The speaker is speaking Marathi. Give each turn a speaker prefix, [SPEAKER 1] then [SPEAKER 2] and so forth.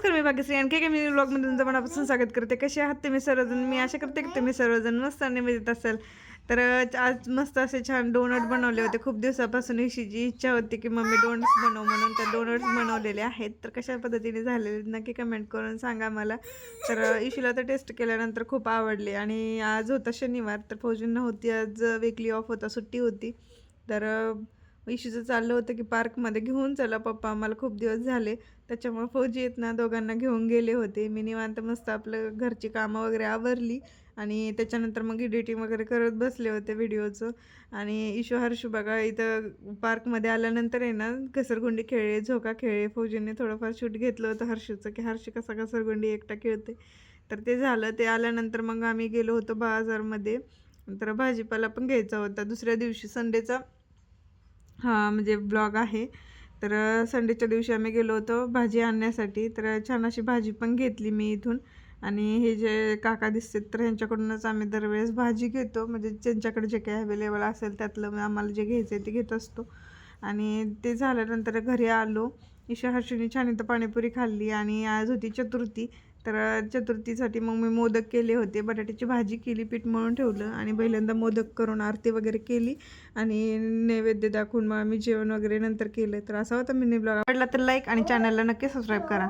[SPEAKER 1] नमस्कार, मी भाग्यश्री आणखी काय मी व्लॉगमध्ये तुमचं मनापासून स्वागत करते. कसे आहात तुम्ही सर्वजण? मी आशा करते की तुम्ही सर्वजण मस्त आणि मजेत असेल. तर आज मस्त असे छान डोनट बनवले होते. खूप दिवसापासून इशीची इच्छा होती की मम्मी डोनट्स बनव म्हणून, तर डोनट्स बनवलेले आहेत. तर कशा पद्धतीने झालेले नक्की कमेंट करून सांगा मला. तर इशीला तर टेस्ट केल्यानंतर खूप आवडले. आणि आज होता शनिवार, तर फौजींना होती आज वीकली ऑफ होता, सुट्टी होती. तर इशूचं चाललं होतं की पार्कमध्ये घेऊन चला पप्पा, आम्हाला खूप दिवस झाले. त्याच्यामुळे फौजी आहेत ना, दोघांना घेऊन गेले होते. मी निवांत मस्त आपलं घरची कामं वगैरे आवरली आणि त्याच्यानंतर मग एडिटिंग वगैरे करत बसले होते व्हिडिओचं. आणि इशू हर्षू बघा इथं पार्कमध्ये आल्यानंतर आहे ना, घसरगुंडी खेळले, झोका खेळले. फौजींनी थोडंफार शूट घेतलं होतं हर्षूचं की हर्षू कसा घसरगुंडी एकटा खेळते. तर ते झालं. ते आल्यानंतर मग आम्ही गेलो होतो बाजारमध्ये. तर भाजीपाला पण घ्यायचा होता दुसऱ्या दिवशी संडेचा. हां, म्हणजे ब्लॉग आहे. तर संडेच्या दिवशी आम्ही गेलो होतो भाजी आणण्यासाठी. तर छान अशी भाजी पण घेतली मी इथून. आणि हे जे काका दिसतात तर ह्यांच्याकडूनच आम्ही दरवेळेस भाजी घेतो. म्हणजे ज्यांच्याकडे जे काही अवेलेबल असेल त्यातलं आम्हाला जे घ्यायचं आहे ते घेत असतो. आणि ते झाल्यानंतर घरी आलो. ईशा हर्षूने छान इथं पाणीपुरी खाल्ली. आणि आज होती चतुर्थी. तर चतुर्थीसाठी मग मी मोदक केले होते, बटाट्याची भाजी केली, पीठ मळून ठेवलं आणि पहिल्यांदा मोदक करून आरती वगैरे केली. आणि नैवेद्य दाखवून मग आम्ही जेवण वगैरे नंतर केलं. तर असा होता मिनी ब्लॉग. आवडला तर लाईक आणि चॅनलला नक्की सबस्क्राईब करा.